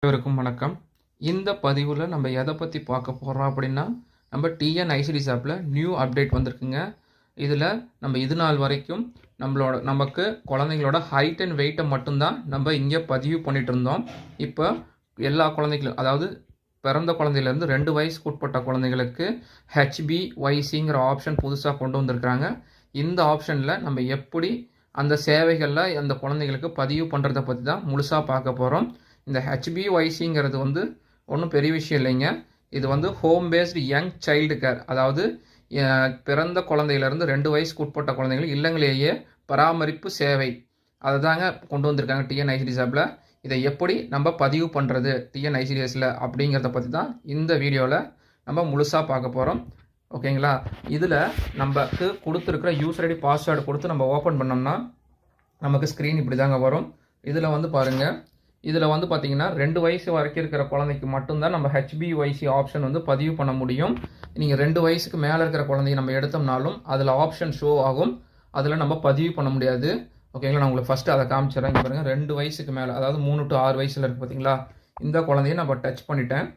அனைவருக்கும் வணக்கம். இந்த பதிவில் நம்ம எதை பற்றி பார்க்க போகிறோம் அப்படின்னா, நம்ம டிஎன்ஐசிடிஎஸ் ஆப்பில் நியூ அப்டேட் வந்திருக்குங்க. இதில் நம்ம இது நாள் வரைக்கும் நமக்கு குழந்தைங்களோட ஹைட் அண்ட் வெயிட்டை மட்டும்தான் நம்ம இங்கே பதிவு பண்ணிட்டு இருந்தோம். இப்போ எல்லா குழந்தைகளும், அதாவது பிறந்த குழந்தையிலேருந்து 2 வயசுக்கு உட்பட்ட குழந்தைங்களுக்கு HBYCங்கிற ஆப்ஷன் புதுசாக கொண்டு வந்திருக்கிறாங்க. இந்த ஆப்ஷனில் நம்ம எப்படி அந்த சேவைகளில் அந்த குழந்தைங்களுக்கு பதிவு பண்ணுறதை பற்றி தான் முழுசாக பார்க்க போகிறோம். இந்த HBYCங்கிறது ஒன்றும் பெரிய விஷயம் இல்லைங்க. இது home based young child care, அதாவது பிறந்த குழந்தையிலேருந்து 2 வயசுக்கு உட்பட்ட குழந்தைகள் இல்லங்களிலேயே பராமரிப்பு சேவை, அதை தாங்க கொண்டு வந்திருக்காங்க டிஎன்ஐசிடிஎஸ் ஆப்பில். இதை எப்படி நம்ம பதிவு பண்ணுறது டிஎன்ஐசிடிஎஸில் அப்படிங்கிறத பற்றி தான் இந்த வீடியோவில் நம்ம முழுசாக பார்க்க போகிறோம். ஓகேங்களா? இதில் நமக்கு கொடுத்துருக்கிற யூசர் ஐடி பாஸ்வேர்டு கொடுத்து நம்ம ஓப்பன் பண்ணோம்னா நமக்கு ஸ்க்ரீன் இப்படி தாங்க வரும். இதில் பாருங்கள், இதில் பார்த்தீங்கன்னா 2 வயசு வரைக்கும் இருக்கிற குழந்தைக்கு மட்டும்தான் நம்ம HBYC ஆப்ஷன் பதிவு பண்ண முடியும். நீங்கள் 2 வயசுக்கு மேலே இருக்கிற குழந்தைய நம்ம எடுத்தோம்னாலும் அதில் ஆப்ஷன் ஷோ ஆகும், அதில் நம்ம பதிவு பண்ண முடியாது. ஓகேங்களா? நான் உங்களுக்கு ஃபஸ்ட்டு அதை காமிச்சிடறேன். இங்கே பாருங்கள், 2 வயசுக்கு மேலே, அதாவது 3 to 6 வயசில் இருக்குது பார்த்தீங்களா? இந்த குழந்தைய நம்ம டச் பண்ணிட்டேன்.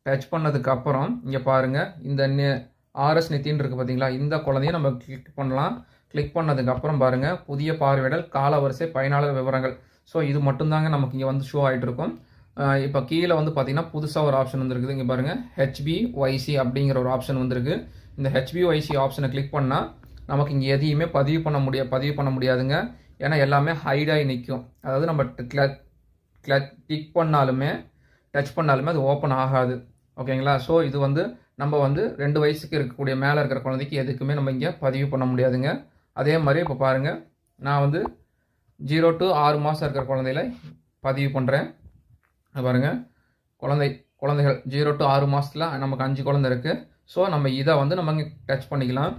டச் பண்ணதுக்கப்புறம் இங்கே பாருங்கள், இந்த RS நித்தின்னு இருக்குது பார்த்தீங்களா? இந்த குழந்தைய நம்ம கிளிக் பண்ணலாம். கிளிக் பண்ணதுக்கப்புறம் பாருங்கள், புதிய பார்வையிடல் காலவரிசை பயனாளர் விவரங்கள். ஸோ இது மட்டும்தாங்க நமக்கு இங்கே ஷோ ஆகிட்டு இருக்கும். இப்போ கீழே பார்த்தீங்கன்னா புதுசாக ஒரு ஆப்ஷன் வந்துருக்குது. இங்கே பாருங்கள், HBYC அப்படிங்கிற ஒரு ஆப்ஷன் வந்திருக்கு. இந்த HBYC ஆப்ஷனை கிளிக் பண்ணால் நமக்கு இங்கே எதையுமே பதிவு பண்ண முடியாதுங்க. ஏன்னா எல்லாமே ஹைடாகி நிற்கும். அதாவது நம்ம கிளிக் பண்ணாலுமே டச் பண்ணாலுமே அது ஓப்பன் ஆகாது. ஓகேங்களா? ஸோ இது நம்ம 2 வயசுக்கு இருக்கக்கூடிய மேலே இருக்கிற குழந்தைக்கு எதுக்குமே நம்ம இங்கே பதிவு பண்ண முடியாதுங்க. அதே மாதிரி இப்போ பாருங்கள், நான் 0 to 6 மாதம் இருக்கிற குழந்தையில பதிவு பண்ணுறேன். பாருங்கள், குழந்தைகள் 0 to 6 மாதத்தில் நமக்கு 5 குழந்தை இருக்குது. ஸோ நம்ம இதை நம்ம இங்கே டச் பண்ணிக்கலாம்.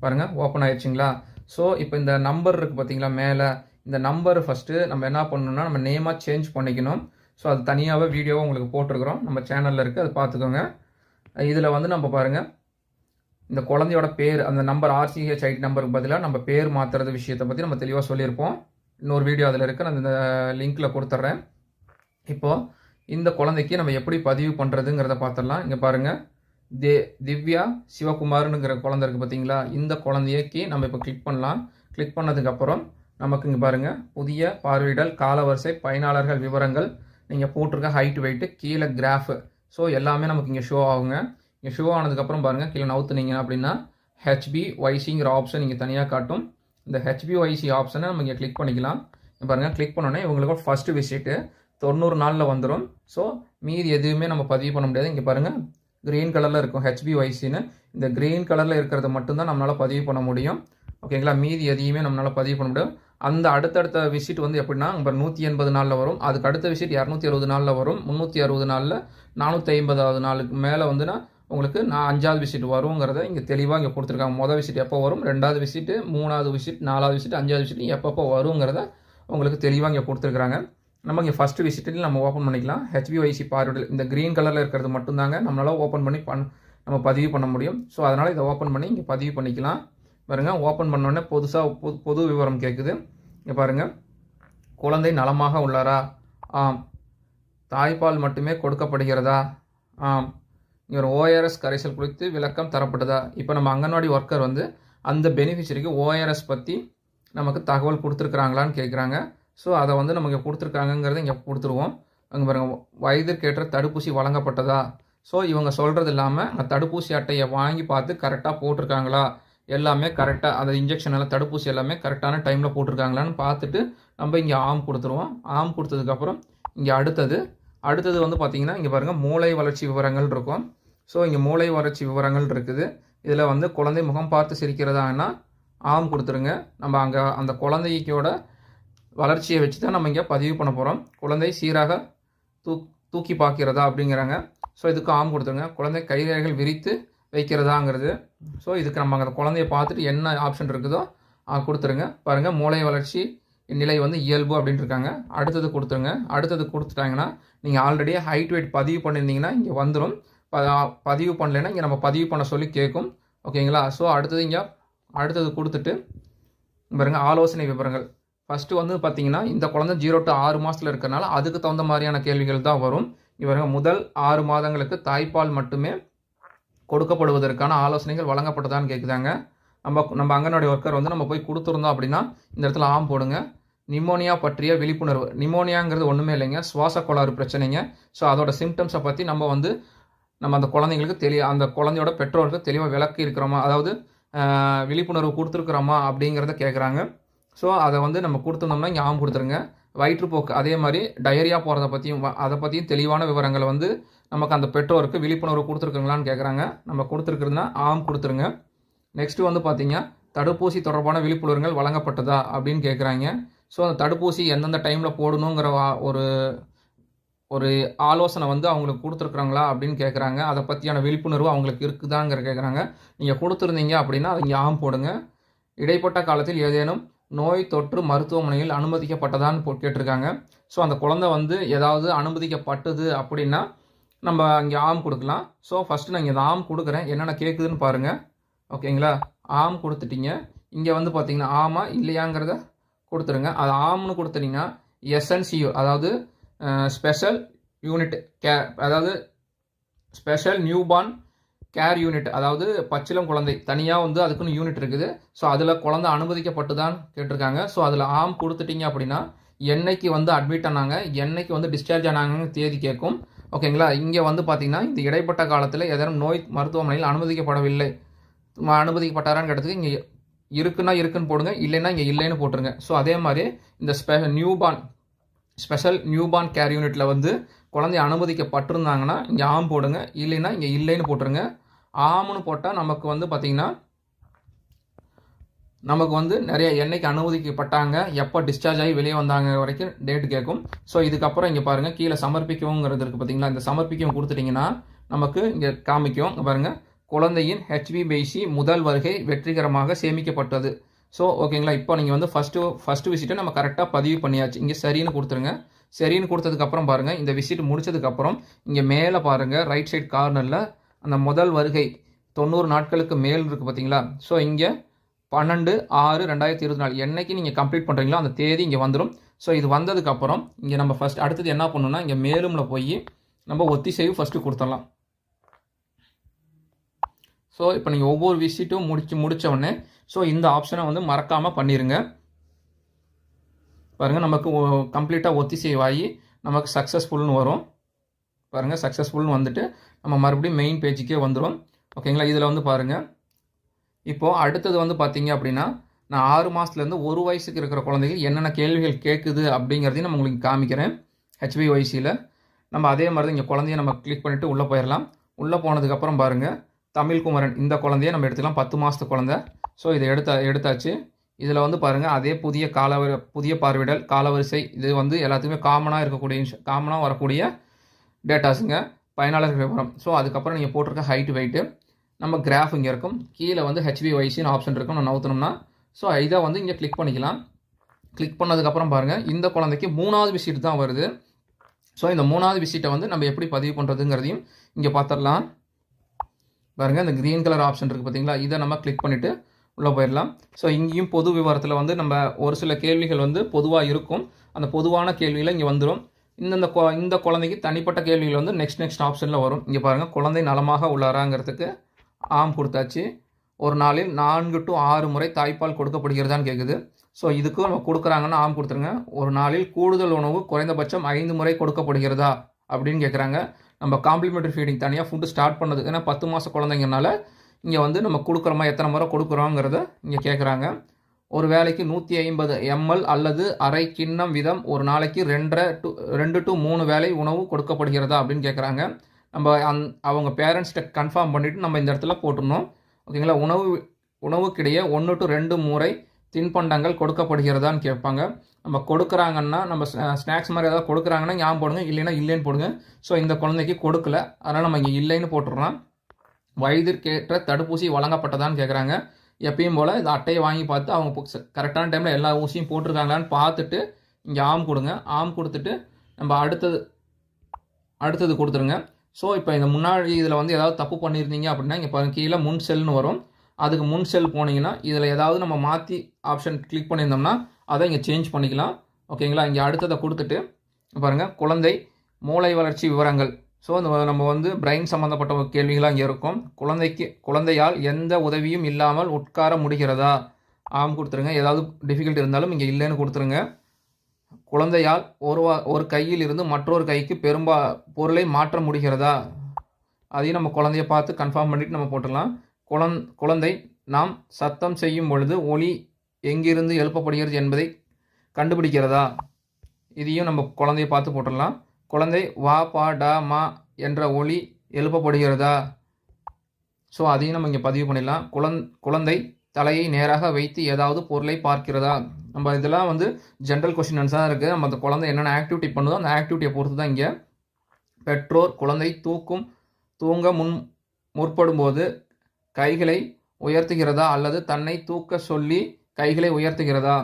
பாருங்கள், ஓப்பன் ஆயிடுச்சுங்களா? ஸோ இப்போ இந்த நம்பர் இருக்குது பார்த்தீங்களா மேலே, இந்த நம்பர் ஃபஸ்ட்டு நம்ம என்ன பண்ணணும்னா நம்ம நேமாக சேஞ்ச் பண்ணிக்கணும். ஸோ அது தனியாகவே வீடியோவை உங்களுக்கு போட்டிருக்கிறோம், நம்ம சேனலில் இருக்குது, அது பார்த்துக்கோங்க. இதில் நம்ம பாருங்கள், இந்த குழந்தையோட பேர், அந்த நம்பர் RCH ஐடி நம்பருக்கு பதிலாக நம்ம பேர் மாற்றுறது விஷயத்தை பற்றி நம்ம தெளிவாக சொல்லியிருப்போம். இன்னொரு வீடியோ அதில் இருக்குது, நான் இந்த லிங்க்கில் கொடுத்துட்றேன். இப்போது இந்த குழந்தைக்கு நம்ம எப்படி பதிவு பண்ணுறதுங்கிறத பார்த்துடலாம். இங்கே பாருங்கள், திவ்யா சிவகுமார்னுங்கிற குழந்தை இருக்குது பார்த்தீங்களா? இந்த குழந்தைக்கு நம்ம இப்போ கிளிக் பண்ணலாம். கிளிக் பண்ணதுக்கப்புறம் நமக்கு இங்கே பாருங்கள், புதிய பார்வையிடல் காலவரிசை பயனாளர்கள் விவரங்கள், நீங்கள் போட்டிருக்க ஹைட் வெயிட்டு, கீழே கிராஃபு, ஸோ எல்லாமே நமக்கு இங்கே ஷோ ஆகுங்க. இங்கே ஷோ ஆனதுக்கப்புறம் பாருங்கள், கீழே நவுத்துனீங்க அப்படின்னா HBYCங்கிற ஆப்ஷன் இங்கே தனியாக காட்டும். இந்த HBYC ஆப்ஷனை நம்ம இங்கே கிளிக் பண்ணிக்கலாம். பாருங்கள், கிளிக் பண்ணோன்னே இவங்களுக்கு ஃபஸ்ட்டு விசிட்டு 90 நாளில் வந்துடும். ஸோ மீதி எதுவுமே நம்ம பதிவு பண்ண முடியாது. இங்கே பாருங்கள், க்ரீன் கலரில் இருக்கும் HBYCன்னு. இந்த க்ரீன் கலரில் இருக்கிறத மட்டும்தான் நம்மளால் பதிவு பண்ண முடியும். ஓகேங்களா? மீதி எதையுமே நம்மளால் பதிவு பண்ண முடியும். அந்த அடுத்தடுத்த விசிட் எப்படின்னா, நம்ம 180 நாளில் வரும். அதுக்கு அடுத்த விசிட் 260 நாளில் வரும். 360 நாளில் 450வது நாளுக்கு மேலே உங்களுக்கு 5வது விசிட் வருங்கிறத இங்கே தெளிவாக இங்கே கொடுத்துருக்காங்க. மொதல் விசிட் எப்போ வரும், 2வது விசிட்டு, 3வது விசிட், 4வது விசிட், 5வது விசிட் எப்பப்போ வருங்கிறத உங்களுக்கு தெளிவாக இங்கே கொடுத்துருக்குறாங்க. நம்ம இங்கே ஃபஸ்ட்டு விசிட்டில் நம்ம ஓப்பன் பண்ணிக்கலாம். HBYC பார்வையிடல் இந்த க்ரீன் கலரில் இருக்கிறது மட்டும்தாங்க நம்மளால் ஓப்பன் பண்ணி நம்ம பதிவு பண்ண முடியும். ஸோ அதனால் இதை ஓப்பன் பண்ணி இங்கே பதிவு பண்ணிக்கலாம். பாருங்கள், ஓப்பன் பண்ணோடனே பொது விவரம் கேட்குது. இங்கே பாருங்கள், குழந்தை நலமாக உள்ளாரா? ஆம். தாய்ப்பால் மட்டுமே கொடுக்கப்படுகிறதா? ஆம். இங்கே ஒரு ORS கரைசல் குறித்து விளக்கம் தரப்பட்டதா? இப்போ நம்ம அங்கன்வாடி ஒர்க்கர் அந்த பெனிஃபிஷரிக்கு ORS பற்றி நமக்கு தகவல் கொடுத்துருக்குறாங்களான்னு கேட்குறாங்க. ஸோ அதை நமக்கு கொடுத்துருக்காங்கங்கிறத இங்கே கொடுத்துருவோம். அங்கே பாருங்கள், வயதிற்கேற்ற தடுப்பூசி வழங்கப்பட்டதா? ஸோ இவங்க சொல்கிறது இல்லாமல் அந்த தடுப்பூசி அட்டையை வாங்கி பார்த்து கரெக்டாக போட்டிருக்காங்களா, எல்லாமே கரெக்டாக, அந்த இன்ஜெக்ஷன் எல்லாம் தடுப்பூசி எல்லாமே கரெக்டான டைமில் போட்டிருக்காங்களான்னு பார்த்துட்டு நம்ம இங்கே ஆம் கொடுத்துருவோம். ஆம் கொடுத்ததுக்கப்புறம் இங்கே அடுத்தது பார்த்திங்கன்னா, இங்கே பாருங்கள், மூளை வளர்ச்சி விவரங்கள் இருக்கும். ஸோ இங்கே மூளை வளர்ச்சி விவரங்கள் இருக்குது. இதில் குழந்தை முகம் பார்த்து சிரிக்கிறதான்னா ஆம் கொடுத்துருங்க. நம்ம அங்கே அந்த குழந்தைக்கோட வளர்ச்சியை வச்சு தான் நம்ம இங்கே பதிவு பண்ண போகிறோம். குழந்தை சீராக தூக்கி பார்க்கிறதா அப்படிங்கிறாங்க. ஸோ இதுக்கு ஆம் கொடுத்துருங்க. குழந்தை கைரேகைகள் விரித்து வைக்கிறதாங்கிறது. ஸோ இதுக்கு நம்ம அந்த குழந்தைய பார்த்துட்டு என்ன ஆப்ஷன் இருக்குதோ கொடுத்துருங்க. பாருங்கள், மூளை வளர்ச்சி நிலை இயல்பு அப்படின்ட்டு இருக்காங்க. அடுத்தது கொடுத்துருங்க. அடுத்தது கொடுத்துட்டாங்கன்னா நீங்கள் ஆல்ரெடி ஹைட் வெயிட் பதிவு பண்ணியிருந்தீங்கன்னா இங்கே வந்துடும். பதிவு பண்ணலைன்னா இங்கே நம்ம பதிவு பண்ண சொல்லி கேட்கும். ஓகேங்களா? ஸோ அடுத்தது கொடுத்துட்டு பாருங்கள், ஆலோசனை விவரங்கள். ஃபஸ்ட்டு வந்து பார்த்தீங்கன்னா இந்த குழந்தை 0 to 6 மாதத்தில் இருக்கிறனால அதுக்கு தகுந்த மாதிரியான கேள்விகள் தான் வரும். இவங்க முதல் 6 மாதங்களுக்கு தாய்ப்பால் மட்டுமே கொடுக்கப்படுவதற்கான ஆலோசனைகள் வழங்கப்பட்டதான்னு கேட்குதாங்க. நம்ம அங்கன்வாடி ஒர்க்கர் வந்து நம்ம போய் கொடுத்துருந்தோம் அப்படின்னா இந்த இடத்துல ஆம் போடுங்க. நிமோனியா பற்றிய விழிப்புணர்வு. நிமோனியாங்கிறது ஒன்றுமே இல்லைங்க, சுவாச கோளாறு பிரச்சனைங்க. ஸோ அதோட சிம்டம்ஸை பற்றி நம்ம அந்த குழந்தைங்களுக்கு அந்த குழந்தையோட பெற்றோருக்கு தெளிவாக விளக்கி இருக்கிறோமா, அதாவது விழிப்புணர்வு கொடுத்துருக்குறோமா அப்படிங்கிறத கேட்குறாங்க. ஸோ அதை வந்து நம்ம கொடுத்துருந்தோம்னா இங்கே ஆம் கொடுத்துருங்க. வயிற்றுப்போக்கு அதே மாதிரி டயரியா போகிறத பற்றியும் தெளிவான விவரங்களை வந்து நமக்கு அந்த பெற்றோருக்கு விழிப்புணர்வு கொடுத்துருக்குங்களான்னு கேட்குறாங்க. நம்ம கொடுத்துருக்குறதுனா ஆம் கொடுத்துருங்க. நெக்ஸ்ட்டு வந்து பார்த்தீங்கன்னா தடுப்பூசி தொடர்பான விழிப்புணர்வுகள் வழங்கப்பட்டதா அப்படின்னு கேட்குறாங்க. ஸோ அந்த தடுப்பூசி எந்தெந்த டைமில் போடணுங்கிற ஒரு ஆலோசனை வந்து அவங்களுக்கு கொடுத்துருக்குறாங்களா அப்படின்னு கேட்குறாங்க. அதை பற்றியான விழிப்புணர்வு அவங்களுக்கு இருக்குதாங்கிற கேட்குறாங்க. நீங்கள் கொடுத்துருந்தீங்க அப்படின்னா அதை இங்கே ஆம் போடுங்க. இடைப்பட்ட காலத்தில் ஏதேனும் நோய் தொற்று மருத்துவமனையில் அனுமதிக்கப்பட்டதான்னு கேட்டிருக்காங்க. ஸோ அந்த குழந்தை வந்து ஏதாவது அனுமதிக்கப்பட்டது அப்படின்னா நம்ம இங்கே ஆம் கொடுக்கலாம். ஸோ ஃபஸ்ட்டு நான் இங்கே ஆம் கொடுக்குறேன், என்னென்ன கேட்குதுன்னு பாருங்கள். ஓகேங்களா, ஆம் கொடுத்துட்டீங்க. இங்கே வந்து பார்த்தீங்கன்னா ஆமா இல்லையாங்கிறத கொடுத்துருங்க. அது ஆம்னு கொடுத்துட்டீங்கன்னா எஸ்என்சியூ, அதாவது ஸ்பெஷல் யூனிட் அதாவது ஸ்பெஷல் நியூபார்ன் கேர் யூனிட், அதாவது பச்சிளம் குழந்தை தனியாக வந்து அதுக்குன்னு யூனிட் இருக்குது. ஸோ அதில் குழந்தை அனுமதிக்கப்பட்டு தான் கேட்டிருக்காங்க. ஸோ அதில் ஆம் கொடுத்துட்டீங்க அப்படின்னா என்னைக்கு வந்து அட்மிட் ஆனாங்க, என்னைக்கு வந்து டிஸ்சார்ஜ் ஆனாங்கன்னு தேதி கேட்கும். ஓகேங்களா, இங்கே வந்து பார்த்தீங்கன்னா இந்த இடைப்பட்ட காலத்தில் ஏதேனும் நோய் மருத்துவமனையில் அனுமதிக்கப்பட்டாரான்னு கேட்டதுக்கு இங்கே இருக்குன்னா இருக்குன்னு போடுங்க, இல்லைன்னா இங்கே இல்லைன்னு போட்டுருங்க. ஸோ அதே மாதிரி இந்த ஸ்பெஷல் நியூபார்ன் கேர் யூனிட்டில் வந்து குழந்தை அனுமதிக்கப்பட்டிருந்தாங்கன்னா இங்கே ஆம் போடுங்க, இல்லைன்னா இங்கே இல்லைன்னு போட்டுருங்க. ஆம்னு போட்டால் நமக்கு வந்து பார்த்திங்கன்னா நமக்கு வந்து நிறைய என்னைக்கு அனுமதிக்கப்பட்டாங்க, எப்போ டிஸ்சார்ஜ் ஆகி வெளியே வந்தாங்க வரைக்கும் டேட்டு கேட்கும். ஸோ இதுக்கப்புறம் இங்கே பாருங்கள் கீழே சமர்ப்பிக்கவுங்கிறது இருக்குது பார்த்தீங்களா, இந்த சமர்ப்பிக்கவும் கொடுத்துட்டிங்கன்னா நமக்கு இங்கே காமிக்கும். பாருங்கள், குழந்தையின் HbA1c முதல் வருகை வெற்றிகரமாக சேமிக்கப்பட்டது. ஸோ ஓகேங்களா, இப்போ நீங்கள் வந்து ஃபஸ்ட்டு விசிட்டை நம்ம கரெக்டாக பதிவு பண்ணியாச்சு. இங்கே சரின்னு கொடுத்துருங்க. சரின்னு கொடுத்ததுக்கப்புறம் பாருங்கள், இந்த விசிட் முடிச்சதுக்கப்புறம் இங்கே மேலே பாருங்கள் ரைட் சைட் கார்னரில் அந்த முதல் வருகை 90 நாட்களுக்கு மேல் இருக்குது பார்த்தீங்களா. ஸோ இங்கே 12/6/2024 என்னைக்கு நீங்கள் கம்ப்ளீட் பண்ணுறீங்களோ அந்த தேதி இங்கே வந்துடும். ஸோ இது வந்ததுக்கப்புறம் இங்கே நம்ம அடுத்தது என்ன பண்ணணும்னா இங்கே மேலும்ல போய் நம்ம ஒத்திசைவு ஃபஸ்ட்டு கொடுத்துடலாம். ஸோ இப்போ நீங்கள் ஒவ்வொரு விசிட்டும் முடித்தவுடனே ஸோ இந்த ஆப்ஷனை வந்து மறக்காமல் பண்ணிடுங்க. பாருங்கள், நமக்கு கம்ப்ளீட்டாக ஒத்திசைவாகி நமக்கு சக்ஸஸ்ஃபுல்னு வரும். பாருங்கள், சக்ஸஸ்ஃபுல்னு வந்துட்டு நம்ம மறுபடியும் மெயின் பேஜுக்கே வந்துடும். ஓகேங்களா, இதில் வந்து பாருங்கள், இப்போது அடுத்தது வந்து பார்த்தீங்க அப்படின்னா நான் 6 மாதத்துலேருந்து 1 வயசுக்கு இருக்கிற குழந்தைகள் என்னென்ன கேள்விகள் கேட்குது அப்படிங்கிறதையும் நம்ம உங்களுக்கு காமிக்கிறேன். HbA1cயில் நம்ம அதே மாதிரி தான் இங்கே குழந்தைய நம்ம கிளிக் பண்ணிவிட்டு உள்ளே போயிடலாம். உள்ளே போனதுக்கப்புறம் பாருங்கள், தமிழ் குமரன் இந்த குழந்தைய நம்ம எடுத்துக்கலாம், 10 மாதத்து குழந்தை. ஸோ இதை எடுத்தாச்சு. இதில் வந்து பாருங்கள் அதே புதிய பார்வையிடல் காலவரிசை, இது வந்து எல்லாத்துக்குமே காமனாக வரக்கூடிய டேட்டாஸுங்க, பயனாளர் விவரம். ஸோ அதுக்கப்புறம் நீங்கள் போட்டிருக்க ஹைட்டு வெயிட்டு, நம்ம கிராஃப் இங்கே இருக்கும், கீழே வந்து HbA1cன்னு ஆப்ஷன் இருக்கும். நம்ம நவுத்தணும்னா ஸோ இதை வந்து இங்கே கிளிக் பண்ணிக்கலாம். கிளிக் பண்ணதுக்கப்புறம் பாருங்கள், இந்த குழந்தைக்கு 3வது விசிட் தான் வருது. ஸோ இந்த 3வது விசிட்டை வந்து நம்ம எப்படி பதிவு பண்ணுறதுங்கிறதையும் இங்கே பார்த்துடலாம். பாருங்கள், இந்த க்ரீன் கலர் ஆப்ஷன் இருக்குது பார்த்தீங்களா, இதை நம்ம கிளிக் பண்ணிவிட்டு உள்ளே போயிடலாம். ஸோ இங்கேயும் பொது விவரத்தில் வந்து நம்ம ஒரு சில கேள்விகள் வந்து பொதுவாக இருக்கும். அந்த பொதுவான கேள்வியில் இங்கே வந்துடும். இந்த குழந்தைக்கு தனிப்பட்ட கேள்விகள் வந்து நெக்ஸ்ட் ஆப்ஷனில் வரும். இங்கே பாருங்கள், குழந்தை நலமாக உள்ளாராங்கிறதுக்கு ஆம் கொடுத்தாச்சு. ஒரு நாளில் 4 to 6 முறை தாய்ப்பால் கொடுக்கப்படுகிறதான்னு கேட்குது. ஸோ இதுக்கு நம்ம கொடுக்குறாங்கன்னா ஆம் கொடுத்துருங்க. ஒரு நாளில் கூடுதல் உணவு குறைந்தபட்சம் 5 முறை கொடுக்கப்படுகிறதா அப்படின்னு கேட்குறாங்க. நம்ம காம்ப்ளிமெண்ட்ரி ஃபீடிங் தனியாக ஃபுட்டு ஸ்டார்ட் பண்ணது, ஏன்னா 10 மாத குழந்தைங்கனால இங்கே வந்து நம்ம கொடுக்குறோமா, எத்தனை முறை கொடுக்குறோங்கிறத இங்கே கேட்குறாங்க. ஒரு வேளைக்கு 150 ml அல்லது அரை கிண்ணம் வீதம் ஒரு நாளைக்கு 2 to 3 வேளை உணவு கொடுக்கப்படுகிறதா அப்படின்னு கேட்குறாங்க. நம்ம அவங்க பேரண்ட்ஸ்கிட்ட கன்ஃபார்ம் பண்ணிவிட்டு நம்ம இந்த இடத்துல போட்டுடணும். ஓகேங்களா, உணவுக்கிடையே 1 to 2 முறை தின்பண்டங்கள் கொடுக்கப்படுகிறதான்னு கேட்பாங்க. நம்ம கொடுக்குறாங்கன்னா நம்ம ஸ்நாக்ஸ் மாதிரி ஏதாவது கொடுக்குறாங்கன்னா ஞாபகம் போடுங்க, இல்லைன்னா இல்லைன்னு போடுங்க. ஸோ இந்த குழந்தைக்கு கொடுக்கல, அதனால் நம்ம இங்கே இல்லைன்னு போட்டுடுறோம். வயதிற்கேற்ற தடுப்பூசி வழங்கப்பட்டதான்னு கேட்குறாங்க. எப்பயும் போல் இந்த அட்டையை வாங்கி பார்த்து அவங்க கரெக்டான டைமில் எல்லா ஊசியும் போட்டிருக்காங்களான்னு பார்த்துட்டு இங்கே ஆம் கொடுங்க. ஆம் கொடுத்துட்டு நம்ம அடுத்தது கொடுத்துருங்க. ஸோ இப்போ இந்த முன்னாடி இதில் வந்து ஏதாவது தப்பு பண்ணியிருந்தீங்க அப்படின்னா இங்கே பாருங்கள், கீழே முன் செல்னு வரும். அதுக்கு முன் செல் போனீங்கன்னா இதில் ஏதாவது நம்ம மாற்றி ஆப்ஷன் கிளிக் பண்ணியிருந்தோம்னா அதை இங்கே சேஞ்ச் பண்ணிக்கலாம். ஓகேங்களா? இங்கே அடுத்ததை கொடுத்துட்டு பாருங்கள், குழந்தை மூளை வளர்ச்சி விவரங்கள். ஸோ நம்ம வந்து பிரெயின் சம்மந்தப்பட்ட கேள்விகளாக இங்கே இருக்கும். குழந்தையால் எந்த உதவியும் இல்லாமல் உட்கார முடிகிறதா? ஆம் கொடுத்துருங்க. ஏதாவது டிஃபிகல்ட் இருந்தாலும் இங்கே இல்லைன்னு கொடுத்துருங்க. குழந்தையால் ஒரு கையில் இருந்து மற்றொரு கைக்கு பொருளை மாற்ற முடிகிறதா? அதையும் நம்ம குழந்தைய பார்த்து கன்ஃபார்ம் பண்ணிவிட்டு நம்ம போட்டுடலாம். குழந்தை நாம் சத்தம் செய்யும் பொழுது ஒலி எங்கிருந்து எழுப்பப்படுகிறது என்பதை கண்டுபிடிக்கிறதா? இதையும் நம்ம குழந்தைய பார்த்து போட்டுடலாம். குழந்தை வா பா டா மா என்ற ஒலி எழுப்பப்படுகிறதா? ஸோ அதையும் நம்ம இங்கே பதிவு பண்ணிடலாம். குழந்தை தலையை நேராக வைத்து ஏதாவது பொருளை பார்க்கிறதா? நம்ம இதெல்லாம் வந்து ஜென்ரல் கொஸ்டின் ஆன்சர் தான் இருக்குது. நம்ம அந்த குழந்தை என்னென்ன ஆக்டிவிட்டி பண்ணுதோ அந்த ஆக்டிவிட்டியை பொறுத்து தான் இங்கே. பெற்றோர் குழந்தை தூங்க முற்படும்போது கைகளை உயர்த்துகிறதா அல்லது தன்னை தூக்க சொல்லி கைகளை உயர்த்துகிறதா?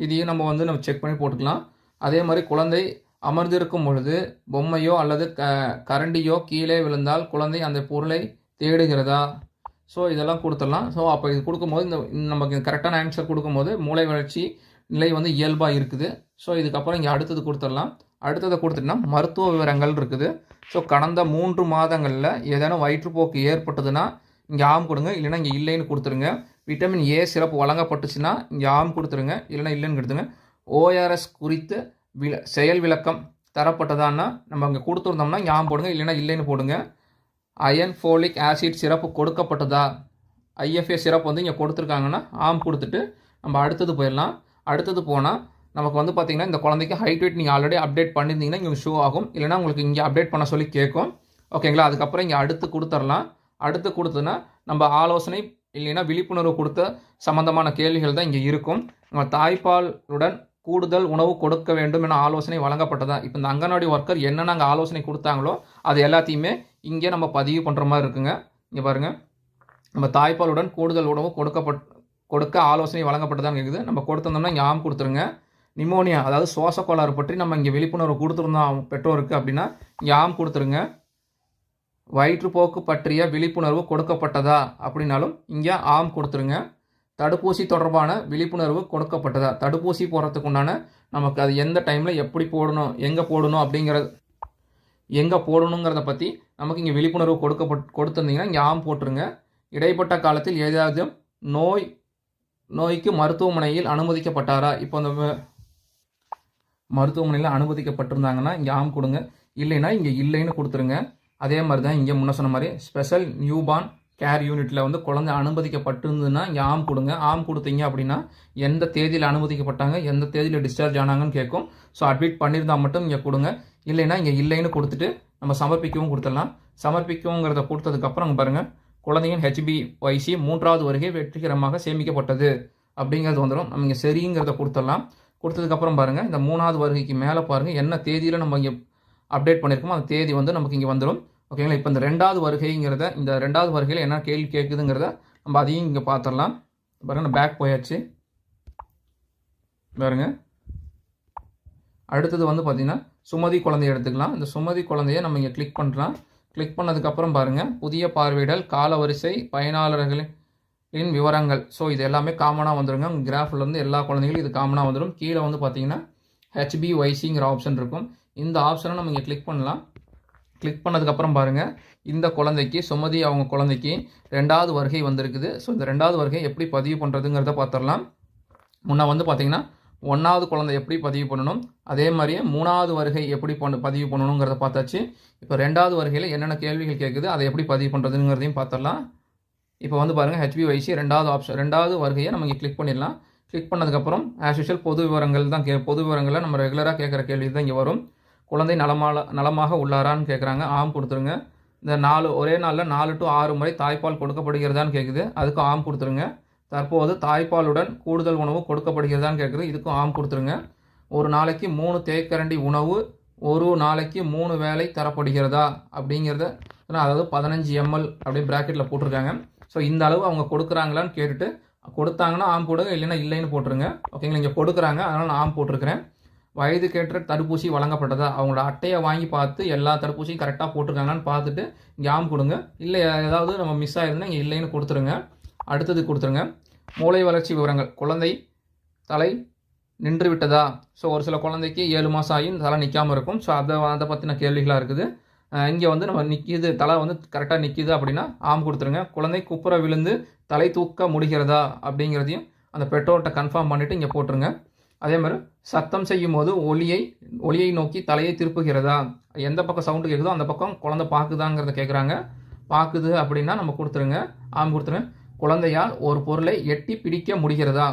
இதையும் நம்ம செக் பண்ணி போட்டுக்கலாம். அதே மாதிரி குழந்தை அமர்ந்திருக்கும் பொழுது பொம்மையோ அல்லது கரண்டியோ கீழே விழுந்தால் குழந்தை அந்த பொருளை தேடுகிறதா? ஸோ இதெல்லாம் கொடுத்துடலாம். ஸோ அப்போ இது கொடுக்கும்போது நமக்கு கரெக்டான ஆன்சர் கொடுக்கும்போது மூளை வளர்ச்சி நிலை வந்து இயல்பாக இருக்குது. ஸோ இதுக்கப்புறம் இங்கே அடுத்தது கொடுத்துடலாம். அடுத்ததை கொடுத்துட்டோம்னா மருத்துவ விவரங்கள் இருக்குது. ஸோ கடந்த 3 மாதங்களில் ஏதேனும் வயிற்றுப்போக்கு ஏற்பட்டதுன்னா இங்கே ஆம் கொடுங்க, இல்லைன்னா இங்கே இல்லைன்னு கொடுத்துருங்க. விட்டமின் ஏ சிறப்பு வழங்கப்பட்டுச்சுன்னா இங்கே ஆம் கொடுத்துருங்க, இல்லைன்னா இல்லைன்னு கொடுத்துருங்க. ஓஆர்எஸ் குறித்து செயல் விளக்கம் தரப்பட்டதான்னா நம்ம இங்கே கொடுத்துருந்தோம்னா இங்கே ஆம் போடுங்க, இல்லைன்னா இல்லைன்னு போடுங்க. அயன் ஃபோலிக் ஆசிட் சிறப்பு கொடுக்கப்பட்டதா? ஐஎஃப்ஏ சிறப்பு வந்து இங்கே கொடுத்துருக்காங்கன்னா ஆம் கொடுத்துட்டு நம்ம அடுத்தது போயிடலாம். அடுத்தது போனால் நமக்கு வந்து பார்த்திங்கன்னா இந்த குழந்தைக்கு ஹைட் வெயிட் நீங்கள் ஆல்ரெடி அப்டேட் பண்ணியிருந்தீங்கன்னா இங்கே ஷோ ஆகும், இல்லைனா உங்களுக்கு இங்கே அப்டேட் பண்ண சொல்லி கேட்கும். ஓகேங்களா? அதுக்கப்புறம் இங்கே அடுத்து கொடுத்துடலாம். அடுத்து கொடுத்ததுன்னா நம்ம ஆலோசனை இல்லைன்னா விழிப்புணர்வு கொடுத்த சம்மந்தமான கேள்விகள் தான் இங்கே இருக்கும். நம்ம தாய்ப்பாலுடன் கூடுதல் உணவு கொடுக்க வேண்டும் என ஆலோசனை வழங்கப்பட்டதா? இப்போ இந்த அங்கன்வாடி ஒர்க்கர் என்னென்ன அங்கே ஆலோசனை கொடுத்தாங்களோ அது எல்லாத்தையுமே இங்கே நம்ம பதிவு பண்ணுற மாதிரி இருக்குங்க. இங்கே பாருங்கள், நம்ம தாய்ப்பாலுடன் கூடுதல் உணவு கொடுக்க ஆலோசனை வழங்கப்பட்டதான்னு கேட்குது. நம்ம கொடுத்துருந்தோம்னா இங்கே ஆம் கொடுத்துருங்க. நிமோனியா அதாவது சுவாச கோளாறு பற்றி நம்ம இங்கே விழிப்புணர்வு கொடுத்துருந்தோம் பெற்றோருக்கு அப்படின்னா இங்கே ஆம் கொடுத்துருங்க. வயிற்றுப்போக்கு பற்றிய விழிப்புணர்வு கொடுக்கப்பட்டதா அப்படின்னாலும் இங்கே ஆம் கொடுத்துருங்க. தடுப்பூசி தொடர்பான விழிப்புணர்வு கொடுக்கப்பட்டதா? தடுப்பூசி போடுறதுக்கு உண்டான நமக்கு அது எந்த டைமில் எப்படி போடணும், எங்கே போடணுங்கிறத பற்றி நமக்கு இங்கே விழிப்புணர்வு கொடுத்துருந்தீங்கன்னா இங்கே ஆம் போட்டுருங்க. இடைப்பட்ட காலத்தில் ஏதாவது நோய்க்கு மருத்துவமனையில் அனுமதிக்கப்பட்டாரா? இப்போ அந்த மருத்துவமனையில் அனுமதிக்கப்பட்டிருந்தாங்கன்னா இங்கே ஆம் கொடுங்க, இல்லைன்னா இங்கே இல்லைன்னு கொடுத்துருங்க. அதே மாதிரி தான் இங்கே முன்ன சொன்ன மாதிரி ஸ்பெஷல் நியூபார்ன் கேர் யூனிட்டில் வந்து குழந்தை அனுமதிக்கப்பட்டிருந்ததுன்னா இங்கே ஆம் கொடுங்க. ஆம் கொடுத்தீங்க அப்படின்னா எந்த தேதியில் அனுமதிக்கப்பட்டாங்க, எந்த தேதியில் டிஸ்சார்ஜ் ஆனாங்கன்னு கேட்கும். ஸோ அட்மிட் பண்ணியிருந்தால் மட்டும் இங்கே கொடுங்க, இல்லைன்னா இங்கே இல்லைன்னு கொடுத்துட்டு நம்ம சமர்ப்பிக்கவும் கொடுத்துடலாம். சமர்ப்பிக்கவுங்கிறத கொடுத்ததுக்கப்புறம் அங்கே பாருங்கள், குழந்தையின் HbA1c 3வது வருகை வெற்றிகரமாக சேமிக்கப்பட்டது அப்படிங்கிறது வந்துடும். நம்ம இங்கே சரிங்கிறத கொடுத்துடலாம். கொடுத்ததுக்கப்புறம் பாருங்கள், இந்த 3வது வருகைக்கு மேலே பாருங்கள் என்ன தேதியில் நம்ம இங்கே அப்டேட் பண்ணியிருக்கோமோ அந்த தேதி வந்து நமக்கு இங்கே வந்துடும். ஓகேங்களா? இப்போ இந்த 2வது வருகைங்கிறத, இந்த 2வது வருகையில் என்ன கேள்வி கேட்குதுங்கிறத நம்ம அதையும் இங்கே பார்த்துடலாம். பாருங்கள், பேக் போயாச்சு பாருங்க. அடுத்தது வந்து பார்த்திங்கன்னா சுமதி குழந்தைய எடுத்துக்கலாம். இந்த சுமதி குழந்தைய நம்ம இங்கே கிளிக் பண்ணுறோம். கிளிக் பண்ணதுக்கப்புறம் பாருங்கள், புதிய பார்வையிடல், காலவரிசை, பயனாளர்களின் விவரங்கள். ஸோ இது எல்லாமே காமனாக வந்துடுங்க. உங்கள் கிராஃபிலேருந்து எல்லா குழந்தைகளும் இது காமனாக வந்துடும். கீழே வந்து பார்த்திங்கன்னா HbA1cங்கிற ஆப்ஷன் இருக்கும். இந்த ஆப்ஷனை நம்ம இங்கே கிளிக் பண்ணலாம். கிளிக் பண்ணதுக்கப்புறம் பாருங்கள், இந்த குழந்தைக்கு சுமதி அவங்க குழந்தைக்கு 2வது வருகை வந்திருக்குது. ஸோ இந்த 2வது வருகை எப்படி பதிவு பண்ணுறதுங்கிறத பார்த்துடலாம். முன்னே வந்து பார்த்திங்கன்னா 1வது குழந்தை எப்படி பதிவு பண்ணணும், அதே மாதிரியே 3வது வருகை எப்படி பதிவு பண்ணணுங்கிறத பார்த்தாச்சு. இப்போ 2வது வருகையில் என்னென்ன கேள்விகள் கேட்குது, அதை எப்படி பதிவு பண்ணுறதுங்கிறதையும் பார்த்துடலாம். இப்போ வந்து பாருங்கள், HbA1c 2வது ஆப்ஷன், 2வது வருகையை நம்ம இங்கே கிளிக் பண்ணிடலாம். கிளிக் பண்ணதுக்கப்புறம் ஆஸ் யூஷுவல் பொது விவரங்கள் தான் பொது விவரங்களில் நம்ம ரெகுலராக கேட்குற கேள்வி தான் இங்கே வரும். குழந்தை நலமாக உள்ளாரான்னு கேட்குறாங்க, ஆம் கொடுத்துருங்க. இந்த ஒரே நாளில் 4 to 6 முறை தாய்ப்பால் கொடுக்கப்படுகிறதான்னு கேட்குது, அதுக்கும் ஆம் கொடுத்துருங்க. தற்போது தாய்ப்பாலுடன் கூடுதல் உணவு கொடுக்கப்படுகிறதான்னு கேட்குது, இதுக்கும் ஆம் கொடுத்துருங்க. ஒரு நாளைக்கு 3 தேக்கரண்டி உணவு ஒரு நாளைக்கு 3 வேளை தரப்படுகிறதா அப்படிங்கிறத, அதாவது 15 ml அப்படியே ப்ராக்கெட்டில் போட்டிருக்காங்க. ஸோ இந்த அளவு அவங்க கொடுக்குறாங்களான்னு கேட்டுட்டு கொடுத்தாங்கன்னா ஆம் போடுங்க, இல்லைன்னா இல்லைன்னு போட்டுருங்க. ஓகேங்களா? இங்கே கொடுக்குறாங்க, அதனால் நான் ஆம் போட்டிருக்கிறேன். வயதுக்கேற்ற தடுப்பூசி வழங்கப்பட்டதா? அவங்களோட அட்டையை வாங்கி பார்த்து எல்லா தடுப்பூசியும் கரெக்டாக போட்டிருக்காங்களான்னு பார்த்துட்டு இங்கே ஆம் கொடுங்க. இல்லை ஏதாவது நம்ம மிஸ் ஆகிருந்தால் இங்கே இல்லைன்னு கொடுத்துருங்க. அடுத்தது கொடுத்துருங்க. மூளை வளர்ச்சி விவரங்கள், குழந்தை தலை நின்று விட்டதா? ஸோ ஒரு சில குழந்தைக்கு 7 மாதம் ஆகி தலை நிற்காமல் இருக்கும். ஸோ அதை பற்றின கேள்விகளாக இருக்குது. இங்கே வந்து நம்ம நிற்கிது, தலை வந்து கரெக்டாக நிற்கிது அப்படின்னா ஆம் கொடுத்துருங்க. குழந்தை குப்புற விழுந்து தலை தூக்க முடிகிறதா அப்படிங்கிறதையும் அந்த பெற்றோர்கிட்ட கன்ஃபார்ம் பண்ணிவிட்டு இங்கே போட்டுருங்க. அதே மாதிரி சத்தம் செய்யும் போது ஒளியை நோக்கி தலையை திருப்புகிறதா? எந்த பக்கம் சவுண்டு கேட்குதோ அந்த பக்கம் குழந்தை பார்க்குதாங்கிறத கேட்குறாங்க. பார்க்குது அப்படின்னா நம்ம கொடுத்துருங்க, ஆம் கொடுத்துருங்க. குழந்தையால் ஒரு பொருளை எட்டி பிடிக்க முடிகிறதா?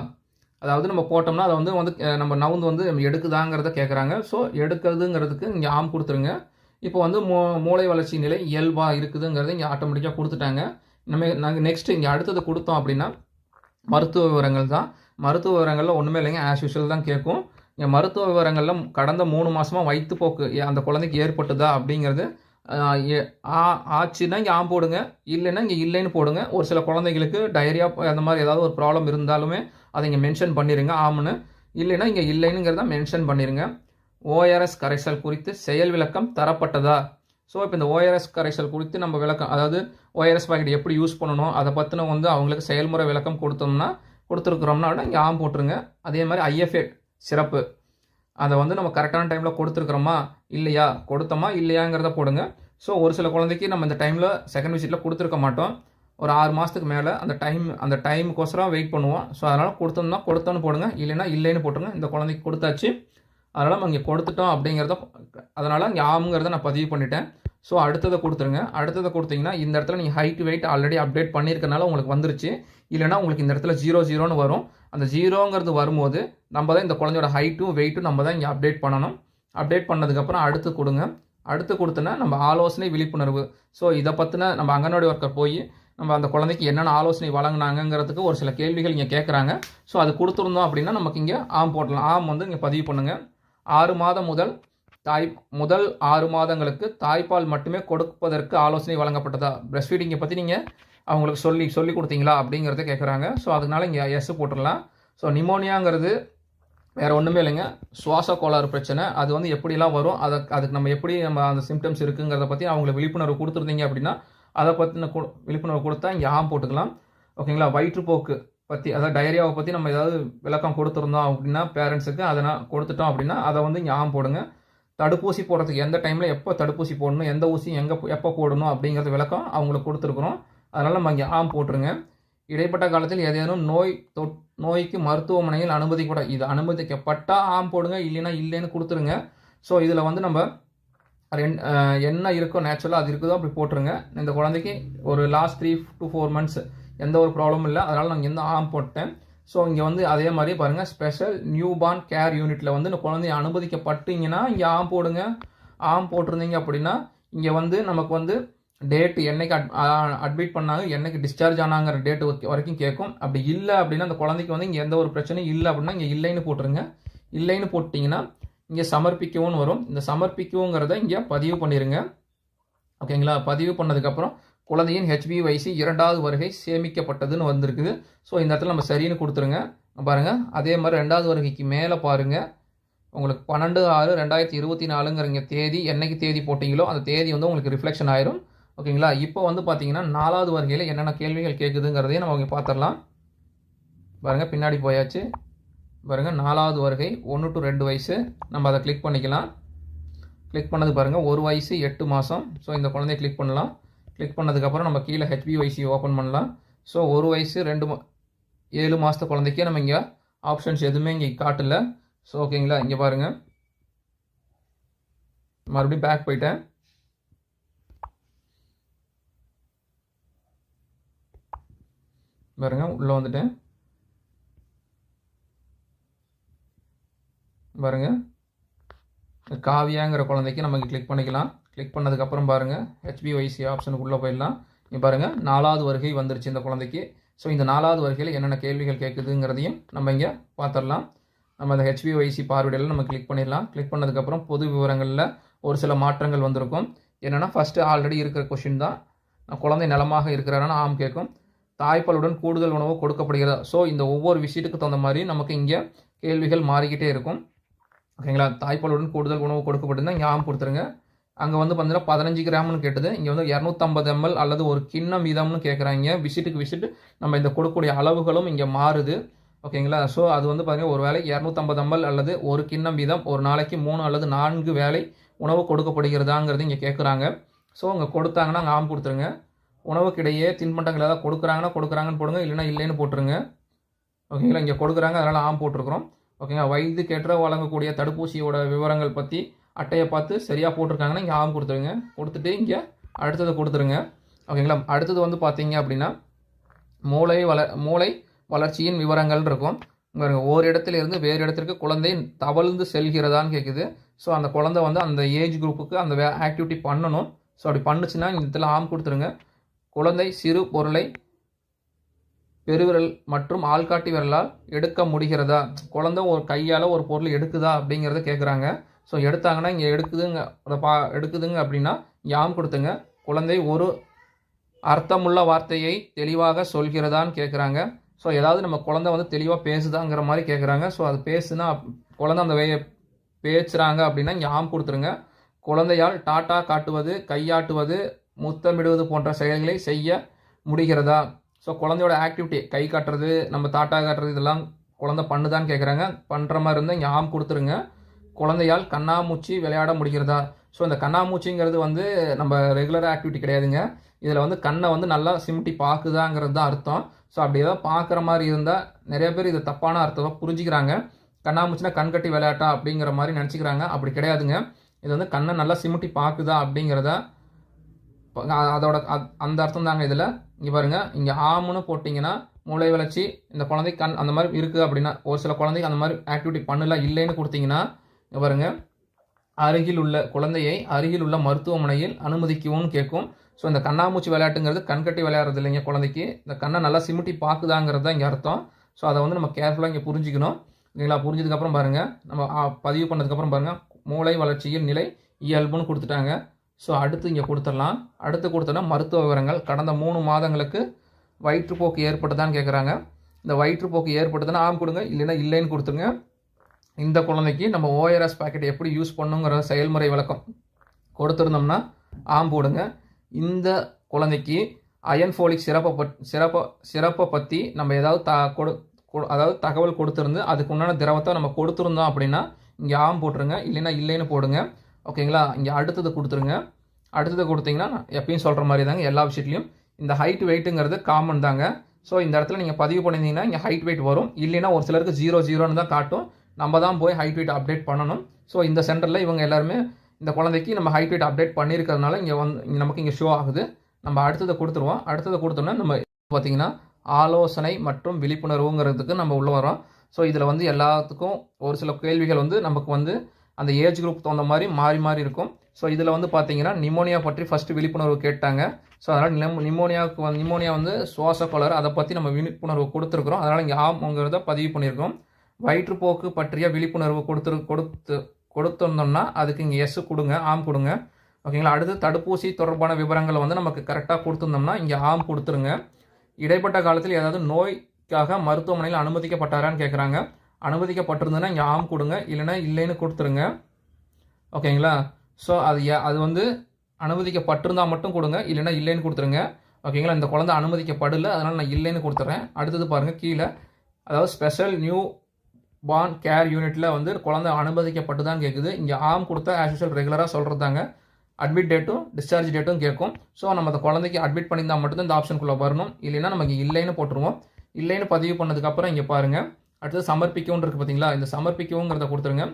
அதாவது நம்ம போட்டோம்னா அதை வந்து நம்ம நவுந்து வந்து நம்ம எடுக்குதாங்கிறத கேட்குறாங்க. ஸோ எடுக்கிறதுங்கிறதுக்கு இங்கே ஆம் கொடுத்துருங்க. இப்போ வந்து மூளை வளர்ச்சி நிலை இயல்பாக இருக்குதுங்கிறது இங்கே ஆட்டோமேட்டிக்காக கொடுத்துட்டாங்க. நாங்கள் நெக்ஸ்ட் இங்கே அடுத்தது கொடுத்தோம் அப்படின்னா மருத்துவ விவரங்கள் தான். மருத்துவ விவரங்களில் ஒன்றுமே இல்லைங்க, ஆஸ் யூஷுவல் தான் கேட்கும். இங்கே மருத்துவ விவரங்களில் கடந்த 3 மாதமாக வயிற்றுப்போக்கு அந்த குழந்தைக்கு ஏற்பட்டுதா அப்படிங்கிறது ஆச்சுன்னா இங்கே ஆம் போடுங்க, இல்லைன்னா இங்கே இல்லைன்னு போடுங்க. ஒரு சில குழந்தைகளுக்கு டயரியா அந்த மாதிரி ஏதாவது ஒரு ப்ராப்ளம் இருந்தாலுமே அதை இங்கே மென்ஷன் பண்ணிடுங்க ஆம்னு, இல்லைன்னா இங்கே இல்லைனுங்கிறத மென்ஷன் பண்ணிடுங்க. ஓஆர்எஸ் கரைசல் குறித்து செயல் விளக்கம் தரப்பட்டதா? ஸோ இப்போ இந்த ஓஆர்எஸ் கரைசல் குறித்து நம்ம விளக்கம், அதாவது ஓஆர்எஸ் பாக்கெட் எப்படி யூஸ் பண்ணணும் அதை பற்றின வந்து அவங்களுக்கு செயல்முறை விளக்கம் கொடுத்துருக்குறோம்னா இங்கே ஆம் போட்டுருங்க. அதே மாதிரி ஐஎஃப்ஏ சிறப்பு அதை வந்து நம்ம கரெக்டான டைமில் கொடுத்துருக்குறோமா இல்லையா, கொடுத்தோமா இல்லையாங்கிறத போடுங்க. ஸோ ஒரு சில குழந்தைக்கு நம்ம இந்த டைமில் செகண்ட் விசிட்டில் கொடுத்துருக்க மாட்டோம். ஒரு 6 மாதத்துக்கு மேலே அந்த டைமுக்கோசரம் வெயிட் பண்ணுவோம். ஸோ அதனால் கொடுத்தோன்னு போடுங்க, இல்லைன்னா இல்லைன்னு போட்டுருங்க. இந்த குழந்தைக்கு கொடுத்தாச்சு, அதனால் நம்ம இங்கே கொடுத்துட்டோம் அப்படிங்கிறத, அதனால் இங்கே ஆமுங்கிறத நான் பதிவு பண்ணிட்டேன். ஸோ அடுத்ததை கொடுத்துருங்க. அடுத்ததை கொடுத்தீங்கன்னா இந்த இடத்துல நீங்கள் ஹைட் வெயிட் ஆல்ரெடி அப்டேட் பண்ணியிருக்கனால உங்களுக்கு வந்துருச்சு. இல்லைனா உங்களுக்கு இந்த இடத்துல 0 வரும். அந்த 0ங்கிறது வரும்போது நம்ம தான் இந்த குழந்தையோட ஹைட்டும் வெயிட்டும் நம்ம தான் இங்கே அப்டேட் பண்ணணும். அப்டேட் பண்ணதுக்கப்புறம் அடுத்து கொடுங்க. அடுத்து கொடுத்தோன்னா நம்ம ஆலோசனை விழிப்புணர்வு. ஸோ இதை பற்றின நம்ம அங்கன்வாடி ஒர்க்கர் போய் நம்ம அந்த குழந்தைக்கு என்னென்ன ஆலோசனை வழங்கினாங்கிறதுக்கு ஒரு சில கேள்விகள் இங்கே கேட்குறாங்க. ஸோ அது கொடுத்துருந்தோம் அப்படின்னா நமக்கு இங்கே ஆம் போடலாம். ஆம் வந்து இங்கே பதிவு பண்ணுங்கள். 6 மாதம் முதல் 6 மாதங்களுக்கு தாய்ப்பால் மட்டுமே கொடுப்பதற்கு ஆலோசனை வழங்கப்பட்டதா? பிரஸ்ட் ஃபீடிங்கை பற்றி நீங்கள் அவங்களுக்கு சொல்லி கொடுத்தீங்களா அப்படிங்கிறத கேட்குறாங்க. ஸோ அதனால இங்கே எஸ் போட்டுடலாம். ஸோ நிமோனியாங்கிறது வேறு ஒன்றுமே இல்லைங்க, சுவாச கோளாறு பிரச்சனை. அது வந்து எப்படிலாம் வரும், அதுக்கு நம்ம எப்படி அந்த சிம்டம்ஸ் இருக்குங்கிறத பற்றி அவங்களுக்கு விழிப்புணர்வு கொடுத்துருந்தீங்க அப்படின்னா அதை பற்றின விழிப்புணர்வு கொடுத்தா இங்கே ஆம் போட்டுக்கலாம். ஓகேங்களா? வயிற்றுப்போக்கு பற்றி, அதாவது டயரியாவை பற்றி நம்ம ஏதாவது விளக்கம் கொடுத்துருந்தோம் அப்படின்னா பேரண்ட்ஸுக்கு அதை நான் கொடுத்துட்டோம் அப்படின்னா அதை வந்து இங்கே ஆம் போடுங்க. தடுப்பூசி போடுறதுக்கு எந்த டைமில் எப்போ தடுப்பூசி போடணும், எந்த ஊசி எப்போ போடணும் அப்படிங்கிறது விளக்கம் அவங்களுக்கு கொடுத்துருக்குறோம். அதனால் நம்ம இங்கே ஆம் போட்டுருங்க. இடைப்பட்ட காலத்தில் ஏதேனும் நோய்க்கு மருத்துவமனையில் அனுமதிக்கூடாது. இது அனுமதிக்கப்பட்டால் ஆம் போடுங்க, இல்லைன்னா இல்லைன்னு கொடுத்துருங்க. ஸோ இதில் வந்து நம்ம என்ன இருக்கோ நேச்சுரலாக அது இருக்குதோ அப்படி போட்டுருங்க. இந்த குழந்தைக்கு ஒரு லாஸ்ட் 3 to 4 months எந்த ஒரு ப்ராப்ளமும் இல்லை, அதனால் நான் இங்கே ஆம் போட்டேன். ஸோ இங்கே வந்து அதே மாதிரி பாருங்கள், ஸ்பெஷல் நியூ பார்ன் கேர் யூனிட்டில் வந்து இந்த குழந்தைய அனுமதிக்கப்பட்டீங்கன்னா இங்கே ஆம் போடுங்க. ஆம் போட்டிருந்தீங்க அப்படின்னா இங்கே வந்து நமக்கு வந்து டேட்டு என்னைக்கு அட்மிட் பண்ணாங்க, என்னைக்கு டிஸ்சார்ஜ் ஆனாங்கிற டேட்டு வரைக்கும் கேட்கும். அப்படி இல்லை அப்படின்னா அந்த குழந்தைக்கு வந்து இங்கே எந்த ஒரு பிரச்சனையும் இல்லை அப்படின்னா இங்கே இல்லைன்னு போட்டுருங்க. இல்லைன்னு போட்டிங்கன்னா இங்கே சமர்ப்பிக்கவும் வரும். இந்த சமர்ப்பிக்கவுங்கிறத இங்கே பதிவு பண்ணிடுங்க. ஓகேங்களா? பதிவு பண்ணதுக்கப்புறம் குழந்தையின் HbA1c 2வது வருகை சேமிக்கப்பட்டதுன்னு வந்திருக்குது. ஸோ இந்த இடத்துல நம்ம சரின்னு கொடுத்துருங்க. பாருங்கள், அதே மாதிரி 2வது வருகைக்கு மேலே பாருங்கள், உங்களுக்கு 12/6/2024ங்கிற தேதி, என்னைக்கு தேதி போட்டிங்களோ அந்த தேதி வந்து உங்களுக்கு ரிஃப்ளெக்ஷன் ஆயிரும். ஓகேங்களா? இப்போ வந்து பார்த்தீங்கன்னா 4வது வருகையில் என்னென்ன கேள்விகள் கேட்குதுங்கிறதையும் நம்ம இங்கே பார்த்துடலாம். பாருங்கள், பின்னாடி போயாச்சு. பாருங்கள், 4வது வருகை 1 to 2 வயசு. நம்ம அதை கிளிக் பண்ணிக்கலாம். கிளிக் பண்ணது பாருங்கள், 1 வயசு 8 மாதம். ஸோ இந்த குழந்தைய கிளிக் பண்ணலாம். கிளிக் பண்ணதுக்கப்புறம் நம்ம கீழே HbA1c ஓப்பன் பண்ணலாம். ஸோ 1 வயசு 7 மாதத்து குழந்தைக்கே நம்ம இங்கே ஆப்ஷன்ஸ் எதுவுமே இங்கே காட்டல. ஸோ ஓகேங்களா? இங்கே பாருங்கள், மறுபடியும் பேக் போயிட்டேன். பாருங்கள், உள்ளே வந்துட்டேன். பாருங்கள், காவியாங்கிற குழந்தைக்கு நம்ம இங்கே கிளிக் பண்ணிக்கலாம். கிளிக் பண்ணதுக்கப்புறம் பாருங்கள், HbA1c ஆப்ஷனுக்கு உள்ளே போயிடலாம். இங்கே பாருங்கள், 4வது வருகை வந்துருச்சு இந்த குழந்தைக்கு. ஸோ இந்த 4வது வருகையில் என்னென்ன கேள்விகள் கேட்குதுங்கிறதையும் நம்ம இங்கே பார்த்துடலாம். நம்ம அந்த HbA1c பார்வையிடலாம் நம்ம கிளிக் பண்ணிடலாம். கிளிக் பண்ணதுக்கப்புறம் பொது விவரங்களில் ஒரு சில மாற்றங்கள் வந்திருக்கும். என்னென்னா, ஃபஸ்ட்டு ஆல்ரெடி இருக்கிற கொஷின் தான். குழந்தை நலமாக இருக்கிறாரான்னு ஆம் கேட்கும். தாய்ப்பாலுடன் கூடுதல் உணவு கொடுக்கப்படுகிறதா? ஸோ இந்த ஒவ்வொரு விஷயத்துக்கு தகுந்த மாதிரி நமக்கு இங்கே கேள்விகள் மாறிக்கிட்டே இருக்கும். ஓகேங்களா? தாய்ப்பாலுடன் கூடுதல் உணவு கொடுக்கப்பட்டிருந்தால் இங்கே ஆம் கொடுத்துருங்க. அங்கே வந்து பார்த்தீங்கன்னா 15 கிராம்னு கேட்டது, இங்கே வந்து 250 ml அல்லது ஒரு கிண்ணம் வீதம்னு கேட்குறாங்க. விசிட்டுக்கு நம்ம இந்த கொடுக்கக்கூடிய அளவுகளும் இங்கே மாறுது. ஓகேங்களா. ஸோ அது வந்து பார்த்தீங்கன்னா ஒரு வேளைக்கு 250 ml அல்லது ஒரு கிண்ணம் வீதம் ஒரு நாளைக்கு 3 அல்லது 4 வேளை உணவு கொடுக்கப்படுகிறதாங்கிறது இங்கே கேட்குறாங்க. ஸோ அங்கே கொடுத்தாங்கன்னா அங்கே ஆம் கொடுத்துருங்க. உணவுக்கிடையே தின்பண்டங்கள் ஏதாவது கொடுக்குறாங்கன்னு போடுங்க, இல்லைன்னா இல்லைன்னு போட்டுருங்க. ஓகேங்களா. இங்கே கொடுக்குறாங்க, அதனால் ஆம் போட்டிருக்கிறோம். ஓகேங்களா. வயதுக்கேற்ற வழங்கக்கூடிய தடுப்பூசியோட விவரங்கள் பற்றி அட்டையை பார்த்து சரியாக போட்டிருக்காங்கன்னா இங்கே ஆம் கொடுத்துருங்க. கொடுத்துட்டு இங்கே அடுத்தது கொடுத்துருங்க. ஓகேங்களா. அடுத்தது வந்து பார்த்தீங்க அப்படின்னா மூளை வளர்ச்சியின் விவரங்கள் இருக்கும். ஒரு இடத்துல இருந்து வேறு இடத்திற்கு குழந்தை தவழ்ந்து செல்கிறதான்னு கேட்குது. ஸோ அந்த குழந்தை வந்து அந்த ஏஜ் குரூப்புக்கு அந்த ஆக்டிவிட்டி பண்ணணும். ஸோ அப்படி பண்ணுச்சுன்னா இந்த இடத்துல ஆம் கொடுத்துருங்க. குழந்தை சிறு பொருளை பெருவிரல் மற்றும் ஆள்காட்டி விரலால் எடுக்க முடிகிறதா, குழந்தை ஒரு கையால் ஒரு பொருள் எடுக்குதா அப்படிங்கிறத கேட்குறாங்க. ஸோ எடுத்தாங்கன்னா இங்கே எடுக்குதுங்க அப்படின்னா இங்கே ஆம் கொடுத்துங்க. குழந்தை ஒரு அர்த்தமுள்ள வார்த்தையை தெளிவாக சொல்கிறதான்னு கேட்குறாங்க. ஸோ ஏதாவது நம்ம குழந்தை வந்து தெளிவாக பேசுதாங்கிற மாதிரி கேட்குறாங்க. ஸோ அது பேசுனா குழந்தை அந்த பேசுகிறாங்க அப்படின்னா இங்கே ஆம் கொடுத்துருங்க. குழந்தையால் டாட்டா காட்டுவது, கையாட்டுவது, முத்தமிடுவது போன்ற செயல்களை செய்ய முடிகிறதா. ஸோ குழந்தையோட ஆக்டிவிட்டி கை காட்டுறது, நம்ம டாட்டா காட்டுறது இதெல்லாம் குழந்தை பண்ணுதான்னு கேட்குறாங்க. பண்ணுற மாதிரி இருந்தால் இங்கே ஆம் கொடுத்துருங்க. குழந்தையால் கண்ணாமூச்சி விளையாட முடிகிறதா. ஸோ இந்த கண்ணாமூச்சிங்கிறது வந்து நம்ம ரெகுலர் ஆக்டிவிட்டி கிடையாதுங்க. இதில் வந்து கண்ணை வந்து நல்லா சிமிட்டி பார்க்குதாங்கிறது தான் அர்த்தம். ஸோ அப்படி ஏதாவது பார்க்குற மாதிரி இருந்தால் நிறைய பேர் இது தப்பான அர்த்தம் புரிஞ்சுக்கிறாங்க. கண்ணாமூச்சினா கண்கட்டி விளையாட்டா அப்படிங்கிற மாதிரி நினச்சிக்கிறாங்க. அப்படி கிடையாதுங்க. இது வந்து கண்ணை நல்லா சிமிட்டி பார்க்குதா அப்படிங்கிறத அதோட அந்த அர்த்தம் தாங்க இதில். இங்கே பாருங்கள், இங்கே ஆமுன்னு போட்டிங்கன்னா மூளை வளர்ச்சி இந்த குழந்தை அந்த மாதிரி இருக்குது அப்படின்னா, ஒரு சில குழந்தைக்கு அந்த மாதிரி ஆக்டிவிட்டி பண்ணல இல்லைன்னு கொடுத்தீங்கன்னா இங்கே பாருங்கள், குழந்தையை அருகில் உள்ள மருத்துவமனையில் அனுமதிக்கவும் கேட்கும். ஸோ இந்த கண்ணாமூச்சி விளையாட்டுங்கிறது கண்கட்டி விளையாடுறது இல்லைங்க. குழந்தைக்கு இந்த கண்ணை நல்லா சிமிட்டி பார்க்குதாங்கிறது தான் இங்கே அர்த்தம். ஸோ அதை வந்து நம்ம கேர்ஃபுல்லாக இங்கே புரிஞ்சிக்கணும். இல்லைங்களா. புரிஞ்சதுக்கப்புறம் பாருங்கள், நம்ம பதிவு பண்ணதுக்கப்புறம் பாருங்கள், மூளை வளர்ச்சியில் நிலை இயல்புன்னு கொடுத்துட்டாங்க. ஸோ அடுத்து இங்கே கொடுத்துடலாம். அடுத்து கொடுத்தோன்னா மருத்துவ விவரங்கள். கடந்த 3 மாதங்களுக்கு வயிற்றுப்போக்கு ஏற்பட்டுதான்னு கேட்குறாங்க. இந்த வயிற்றுப்போக்கு ஏற்பட்டுதுன்னா ஆம் கொடுங்க, இல்லைன்னா இல்லைன்னு கொடுத்துருங்க. இந்த குழந்தைக்கு நம்ம ஓஆர்எஸ் பாக்கெட் எப்படி யூஸ் பண்ணுங்கிற செயல்முறை விளக்கம் கொடுத்துருந்தோம்னா ஆம் போடுங்க. இந்த குழந்தைக்கு அயன் ஃபோலிக் சிறப்பை பற்றி நம்ம ஏதாவது அதாவது தகவல் கொடுத்துருந்து அதுக்கு உண்டான திரவத்தை நம்ம கொடுத்துருந்தோம் அப்படின்னா இங்கே ஆம் போட்டுருங்க, இல்லைன்னா இல்லைன்னு போடுங்க. ஓகேங்களா. இங்கே அடுத்தது கொடுத்துருங்க. அடுத்தது கொடுத்தீங்கன்னா எப்பயும் சொல்கிற மாதிரி தாங்க எல்லா விஷயத்துலையும் இந்த ஹைட் வெயிட்டுங்கிறது காமன் தாங்க. ஸோ இந்த இடத்துல நீங்கள் பதிவு பண்ணியிருந்தீங்கன்னா இங்கே ஹைட் வெயிட் வரும், இல்லைன்னா ஒரு சிலருக்கு 0 தான் காட்டும். நம்ம தான் போய் ஹைட் வெயிட் அப்டேட் பண்ணணும். ஸோ இந்த சென்டரில் இவங்க எல்லாருமே இந்த குழந்தைக்கு நம்ம ஹைட் வெயிட் அப்டேட் பண்ணியிருக்கிறதுனால நமக்கு இங்கே ஷோ ஆகுது. நம்ம அடுத்ததை கொடுத்துருவோம். அடுத்ததை கொடுத்தோன்னா நம்ம பார்த்தீங்கன்னா ஆலோசனை மற்றும் விழிப்புணர்வுங்கிறதுக்கு நம்ம உள்ளே வரோம். ஸோ இதில் வந்து எல்லாத்துக்கும் ஒரு சில கேள்விகள் வந்து நமக்கு வந்து அந்த ஏஜ் குரூப் தகுந்த மாதிரி மாறி இருக்கும். ஸோ இதில் வந்து பார்த்தீங்கன்னா நிமோனியா பற்றி ஃபஸ்ட்டு விழிப்புணர்வு கேட்டாங்க. ஸோ அதனால் நிமோனியா வந்து சுவாச கோளாறு, அதை பற்றி நம்ம விழிப்புணர்வு கொடுத்துருக்குறோம். அதனால் இங்கே ஆம்ங்கிறத பதிவு பண்ணியிருக்கோம். வயிற்றுப்போக்கு பற்றிய விழிப்புணர்வு கொடுத்துருந்தோம்னா அதுக்கு இங்கே எஸ் கொடுங்க, ஆம் கொடுங்க. ஓகேங்களா. அடுத்து தடுப்பூசி தொடர்பான விவரங்களை வந்து நமக்கு கரெக்டாக கொடுத்துருந்தோம்னா இங்கே ஆம் கொடுத்துருங்க. இடைப்பட்ட காலத்தில் ஏதாவது நோய்க்காக மருத்துவமனையில் அனுமதிக்கப்பட்டாரான்னு கேட்குறாங்க. அனுமதிக்கப்பட்டிருந்ததுன்னா இங்கே ஆம் கொடுங்க, இல்லைன்னா இல்லைன்னு கொடுத்துருங்க. ஓகேங்களா. ஸோ அது வந்து அனுமதிக்கப்பட்டிருந்தால் மட்டும் கொடுங்க, இல்லைன்னா இல்லைன்னு கொடுத்துருங்க. ஓகேங்களா. இந்த குழந்தை அனுமதிக்கப்படலை, அதனால் நான் இல்லைன்னு கொடுத்துட்றேன். அடுத்தது பாருங்கள் கீழே, அதாவது ஸ்பெஷல் நியூ பார்ன் கேர் யூனிட்டில் வந்து குழந்தை அனுமதிக்கப்பட்டு தான் கேட்குது. இங்கே ஆம் கொடுத்தா ஆஸ் யூஷுவல் ரெகுலராக சொல்கிறதாங்க. அட்மிட் டேட்டும் டிஸ்சார்ஜ் டேட்டும் கேட்கும். ஸோ நம்ம அந்த குழந்தைக்கு அட்மிட் பண்ணியிருந்தால் மட்டும்தான் இந்த ஆப்ஷனுக்குள்ளே வரணும், இல்லைன்னா நமக்கு இல்லைன்னு போட்டுருவோம். இல்லைன்னு பதிவு பண்ணதுக்கப்புறம் இங்கே பாருங்கள், அடுத்தது சமர்ப்பிக்கவும் இருக்குது பார்த்தீங்களா. இந்த சமர்ப்பிக்கவுங்கிறத கொடுத்துருங்க.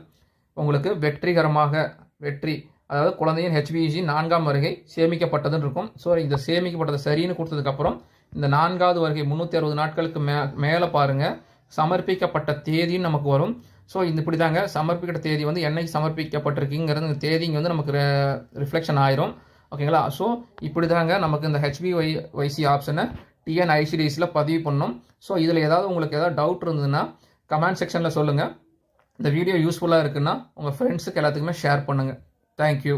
உங்களுக்கு வெற்றி, அதாவது குழந்தையின் HbA1c 4ஆம் வருகை சேமிக்கப்பட்டதுன்னு இருக்கும். ஸோ இந்த சேமிக்கப்பட்டது சரின்னு கொடுத்ததுக்கப்புறம் இந்த 4வது வருகை 360 நாட்களுக்கு மேலே பாருங்கள், சமர்ப்பிக்கப்பட்ட தேதின்னு நமக்கு வரும். ஸோ இப்படி தாங்க சமர்ப்பிக்கப்பட்ட தேதி வந்து என்னைக்கு சமர்ப்பிக்கப்பட்டிருக்குங்கிறது இந்த தேதி இங்கே வந்து நமக்கு ரிஃப்ளெக்ஷன் ஆயிரும். ஓகேங்களா. ஸோ இப்படி தாங்க நமக்கு இந்த HbA1c ஆப்ஷனை TNICDSல பதிவு பண்ணணும். ஸோ இதில் உங்களுக்கு ஏதாவது டவுட் இருந்ததுன்னா கமெண்ட் செக்ஷனில் சொல்லுங்கள். இந்த வீடியோ யூஸ்ஃபுல்லாக இருக்குன்னா உங்கள் ஃப்ரெண்ட்ஸுக்கு எல்லாத்துக்குமே ஷேர் பண்ணுங்கள். தேங்க்யூ.